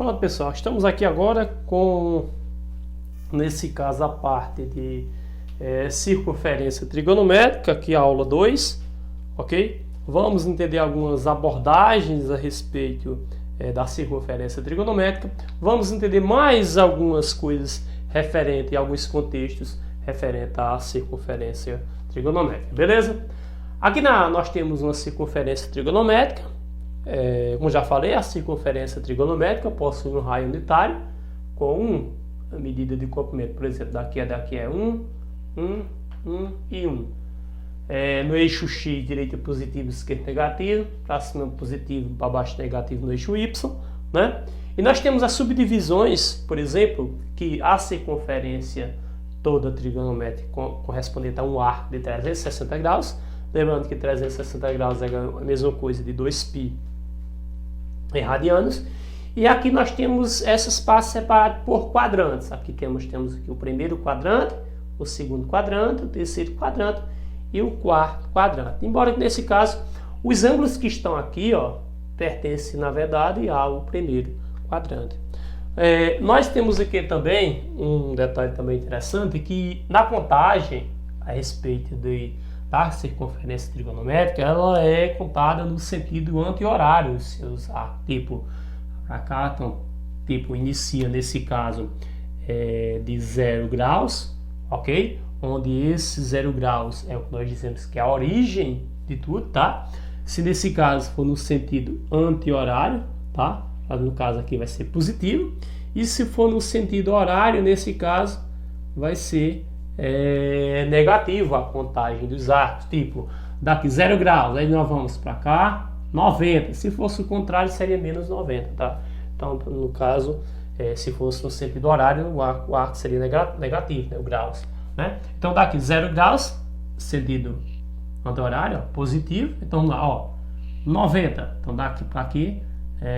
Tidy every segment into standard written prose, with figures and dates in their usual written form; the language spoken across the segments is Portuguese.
Pronto, pessoal, estamos aqui agora com, nesse caso, a parte de circunferência trigonométrica, aqui a aula 2, ok? Vamos entender algumas abordagens a respeito da circunferência trigonométrica. Vamos entender mais algumas coisas referentes a alguns contextos referentes à circunferência trigonométrica, beleza? Aqui nós temos uma circunferência trigonométrica. Como já falei, a circunferência trigonométrica possui um raio unitário com a medida de comprimento, por exemplo, daqui é 1, 1, 1 e 1. No eixo X, direita positivo, esquerda negativo, para cima positivo, para baixo negativo no eixo Y, né? E nós temos as subdivisões, por exemplo, que a circunferência toda trigonométrica correspondente a um arco de 360 graus, lembrando que 360 graus é a mesma coisa de 2π em radianos. E aqui nós temos essas partes separadas por quadrantes. Aqui temos aqui o primeiro quadrante, o segundo quadrante, o terceiro quadrante e o quarto quadrante. Embora que nesse caso os ângulos que estão aqui, pertencem na verdade ao primeiro quadrante. Nós temos aqui também um detalhe também interessante, que na contagem a respeito da circunferência trigonométrica, ela é contada no sentido anti-horário. Se usar tipo para cá, então, tipo inicia nesse caso de 0 graus, ok? Onde esse 0 graus é o que nós dizemos que é a origem de tudo, tá? Se nesse caso for no sentido anti-horário, tá? No caso aqui vai ser positivo. E se for no sentido horário, nesse caso vai ser negativo a contagem dos arcos. Tipo, daqui 0 graus, aí nós vamos para cá, 90. Se fosse o contrário, seria menos 90, tá? Então, no caso, se fosse no sentido horário, o arco seria negativo, né? O graus, né? Então, daqui 0 graus, sentido anti-horário, positivo. Então, lá, 90. Então, daqui para aqui,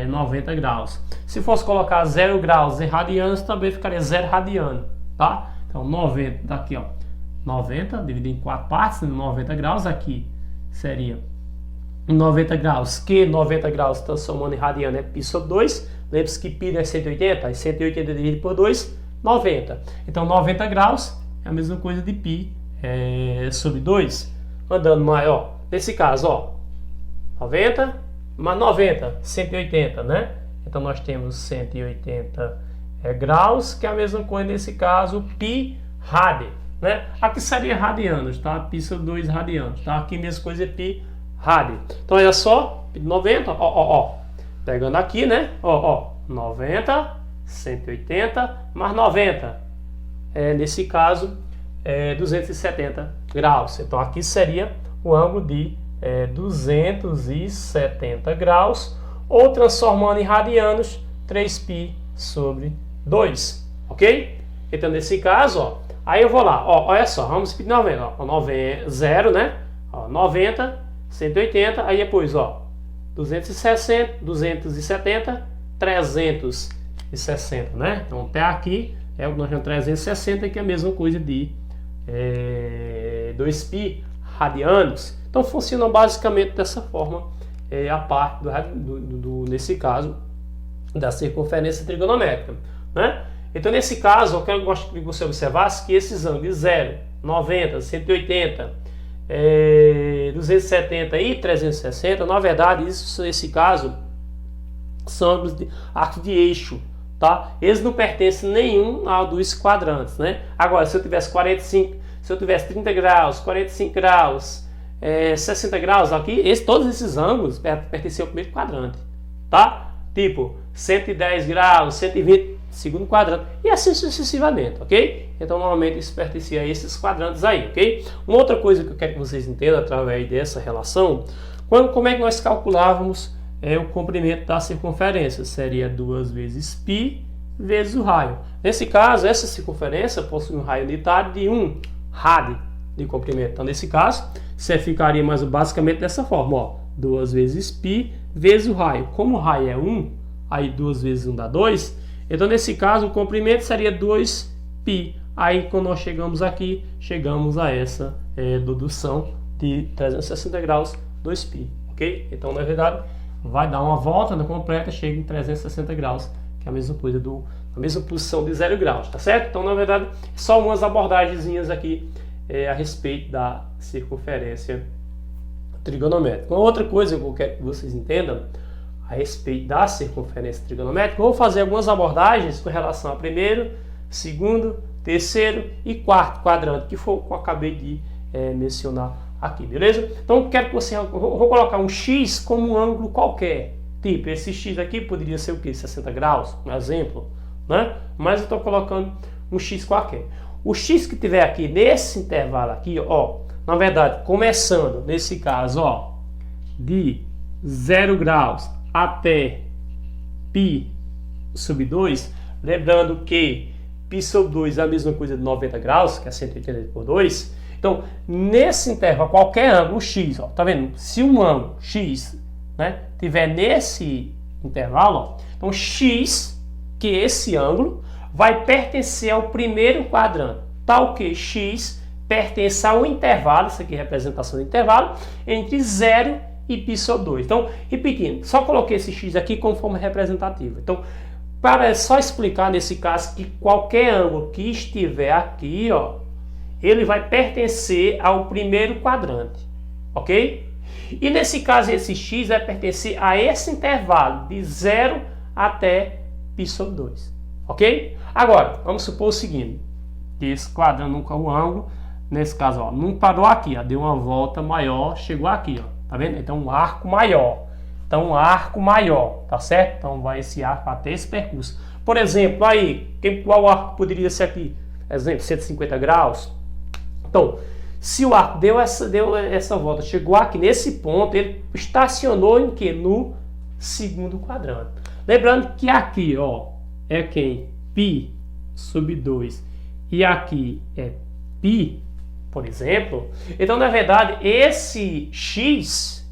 90 graus. Se fosse colocar 0 graus em radianos, também ficaria 0 radiano, tá? Então, 90, daqui, 90, dividido em 4 partes, 90 graus, aqui seria 90 graus, que 90 graus transformando em radiano é π sobre 2, lembre-se que π é 180, aí 180 dividido por 2, 90. Então, 90 graus é a mesma coisa de π sobre 2, andando maior. Nesse caso, 90 mais 90, 180, né? Então, nós temos 180 graus, que é a mesma coisa nesse caso, π rad, né? Aqui seria radianos, tá? π sobre 2 radianos, tá? Aqui a mesma coisa é π rad. Então, olha só, 90, pegando aqui, né? 90, 180 mais 90, nesse caso, 270 graus. Então, aqui seria o ângulo de 270 graus, ou transformando em radianos, 3π sobre 2, ok? Então, nesse caso, aí eu vou lá, olha só, vamos pedir 90, 0, né? 90, 180, aí depois, 260, 270, 360, né? Então, até aqui é o que nós chamamos 360, que é a mesma coisa de 2π radianos. Então, funciona basicamente dessa forma a parte nesse caso, da circunferência trigonométrica, né? Então, nesse caso, eu gosto que você observasse que esses ângulos 0, 90, 180, 270 e 360, na verdade, nesse caso, são ângulos de arcos de eixo, tá? Eles não pertencem nenhum a dos quadrantes, né? Agora, se eu tivesse 30 graus, 45 graus, 60 graus aqui, todos esses ângulos pertencem ao primeiro quadrante, tá? Tipo, 110 graus, 120, segundo quadrante, e assim sucessivamente, ok? Então, normalmente, isso pertencia a esses quadrantes aí, ok? Uma outra coisa que eu quero que vocês entendam através dessa relação, como é que nós calculávamos o comprimento da circunferência? Seria 2 vezes π vezes o raio. Nesse caso, essa circunferência possui um raio unitário de 1 rad de comprimento. Então, nesse caso, você ficaria mais basicamente dessa forma, 2 vezes π vezes o raio. Como o raio é 1, aí 2 vezes 1 dá 2, então nesse caso o comprimento seria 2π. Aí quando nós chegamos aqui, chegamos a essa dedução de 360 graus, 2π, ok? Então, na verdade, vai dar uma volta completa, chega em 360 graus que é a mesma coisa a mesma posição de 0 graus, tá certo? Então, na verdade, só umas abordagenzinhas aqui a respeito da circunferência trigonométrica. Uma outra coisa que eu quero que vocês entendam a respeito da circunferência trigonométrica, eu vou fazer algumas abordagens com relação ao primeiro, segundo, terceiro e quarto quadrante, que foi o que eu acabei de mencionar aqui, beleza? Então, eu quero que você... Eu vou colocar um X como um ângulo qualquer. Tipo, esse X aqui poderia ser o quê? 60 graus, um exemplo, né? Mas eu estou colocando um X qualquer. O X que tiver aqui nesse intervalo aqui, ó, na verdade, começando nesse caso, ó, de 0 graus até π sobre 2, lembrando que π sobre 2 é a mesma coisa de 90 graus, que é 180 por 2. Então, nesse intervalo, qualquer ângulo X, ó, tá vendo? Se um ângulo X, né, tiver nesse intervalo, ó, então X, que esse ângulo, vai pertencer ao primeiro quadrante, tal que X pertence ao intervalo, isso aqui é representação do intervalo, entre 0 e π sobre 2. Então, repetindo, só coloquei esse X aqui como forma representativa. Então, para só explicar nesse caso que qualquer ângulo que estiver aqui, ó, ele vai pertencer ao primeiro quadrante, ok? E nesse caso, esse X vai pertencer a esse intervalo de 0 até π sobre 2, ok? Agora, vamos supor o seguinte, que esse quadrante nunca é um ângulo, nesse caso, ó, não parou aqui, ó, deu uma volta maior, chegou aqui, ó, tá vendo? Então, um arco maior. Então, um arco maior, tá certo? Então, vai esse arco até esse percurso. Por exemplo, aí, qual arco poderia ser aqui? Exemplo, 150 graus. Então, se o arco deu essa volta, chegou aqui nesse ponto, ele estacionou em que? No segundo quadrante. Lembrando que aqui, ó, é quem? π sobre 2. E aqui é π, por exemplo. Então, na verdade, esse X,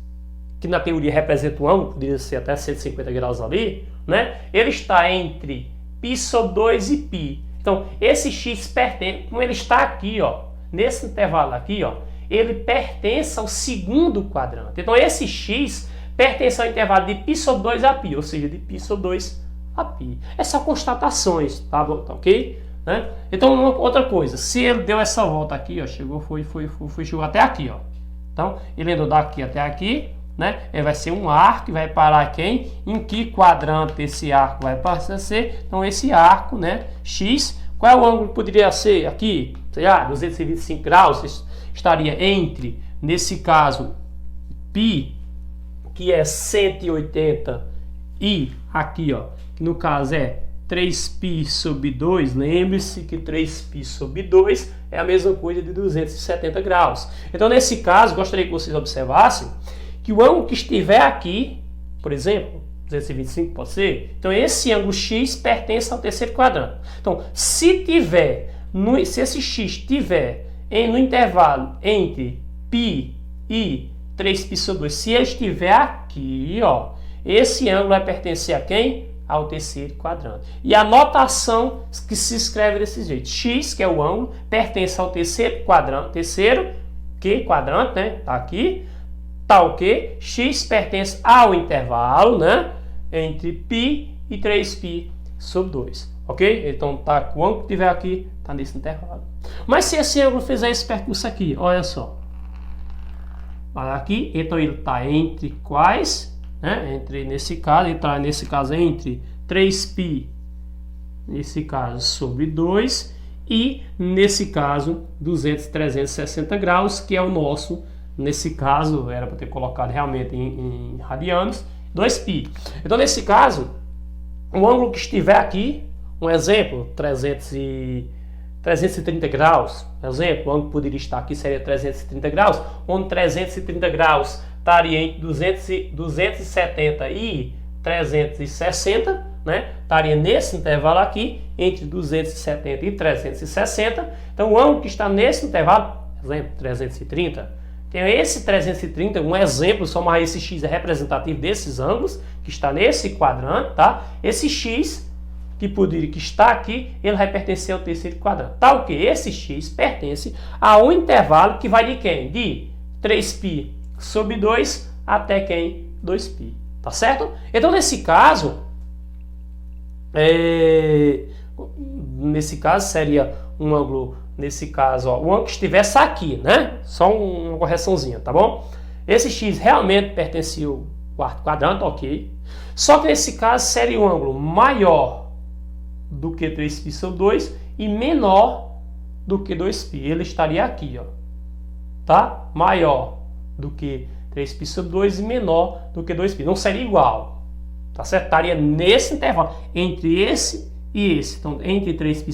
que na teoria representa um ângulo, poderia ser até 150 graus ali, né? Ele está entre π sobre 2 e π. Então, esse X pertence, como ele está aqui, ó, nesse intervalo aqui, ó, ele pertence ao segundo quadrante. Então, esse X pertence ao intervalo de π sobre 2 a π, ou seja, de π sobre 2 a π. Essas são constatações, tá bom? Tá ok? Né? Então, outra coisa, se ele deu essa volta aqui, ó, chegou até aqui, ó. Então, ele andou daqui até aqui, né? Ele vai ser um arco e vai parar quem? Em que quadrante esse arco vai passar a ser? Então, esse arco, né? X, qual é o ângulo que poderia ser aqui? Sei lá, 225 graus, estaria entre, nesse caso, π, que é 180, e aqui, ó, que no caso é 3π sobre 2, lembre-se que 3π sobre 2 é a mesma coisa de 270 graus. Então, nesse caso, gostaria que vocês observassem que o ângulo que estiver aqui, por exemplo, 225 pode ser, então esse ângulo X pertence ao terceiro quadrante. Então, se esse X estiver no intervalo entre π e 3π sobre 2, se ele estiver aqui, ó, esse ângulo vai pertencer a quem? Ao terceiro quadrante. E a notação que se escreve desse jeito: X, que é o ângulo, pertence ao terceiro quadrante, quadrante, né? Tá aqui, tal que X pertence ao intervalo, né? Entre π e 3π sobre 2, ok? Então, tá, o ângulo que tiver aqui tá nesse intervalo. Mas se esse ângulo fizer esse percurso aqui, olha só. Olha aqui, então ele está entre quais? Né? Nesse caso entre 3π, nesse caso sobre 2, e nesse caso 360 graus, que é o nosso, nesse caso era para ter colocado realmente em radianos, 2π. Então, nesse caso, o ângulo que estiver aqui, um exemplo, 330 graus, exemplo, o ângulo que poderia estar aqui seria 330 graus, onde 330 graus estaria entre 270 e 360, né? Estaria nesse intervalo aqui, entre 270 e 360. Então, o ângulo que está nesse intervalo, exemplo, 330, tem esse 330, um exemplo, só mais esse X é representativo desses ângulos, que está nesse quadrante, tá? Esse X, que está aqui, ele vai pertencer ao terceiro quadrante. Tal que esse X pertence a um intervalo que vai de quem? De 3π sobre 2 até quem? 2π. Tá certo? Então, nesse caso, nesse caso seria um ângulo, nesse caso, ó, o ângulo que estivesse aqui, né? Só uma correçãozinha, tá bom? Esse x realmente pertencia ao quarto quadrante, ok. Só que nesse caso seria um ângulo maior do que 3π sobre 2 e menor do que 2π. Ele estaria aqui, ó, tá? Maior do que 3π sobre 2 e menor do que 2π. Não seria igual, tá certo? Estaria nesse intervalo, entre esse e esse. Então, entre 3π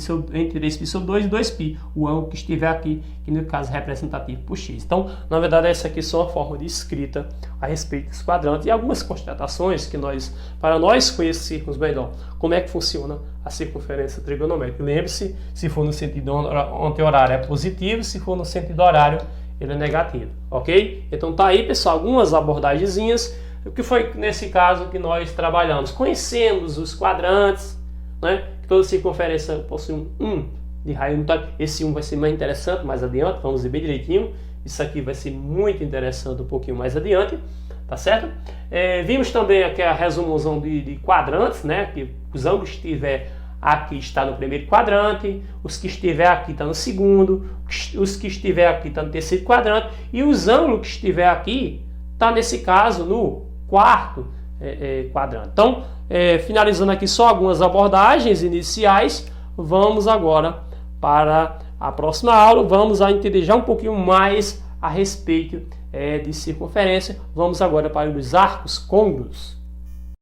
sobre 2 e 2π, o ângulo que estiver aqui, que no caso é representativo por x. Então, na verdade, essa aqui é só uma forma de escrita a respeito dos quadrantes e algumas constatações que para nós conhecermos melhor como é que funciona a circunferência trigonométrica. Lembre-se, se for no sentido anti-horário é positivo, se for no sentido horário ele é negativo, ok? Então tá aí, pessoal, algumas abordagenzinhas. O que foi nesse caso que nós trabalhamos? Conhecemos os quadrantes, né? Que toda circunferência possui um de raio unitário. Esse 1 vai ser mais interessante mais adiante, vamos ver bem direitinho. Isso aqui vai ser muito interessante um pouquinho mais adiante, tá certo? Vimos também aqui a resumão de quadrantes, né? Que os ângulos que estiver aqui está no primeiro quadrante, os que estiver aqui está no segundo, os que estiver aqui está no terceiro quadrante e os ângulos que estiver aqui está nesse caso no quarto quadrante. Então, finalizando aqui só algumas abordagens iniciais, vamos agora para a próxima aula, vamos a entender já um pouquinho mais a respeito de circunferência. Vamos agora para os arcos côncavos.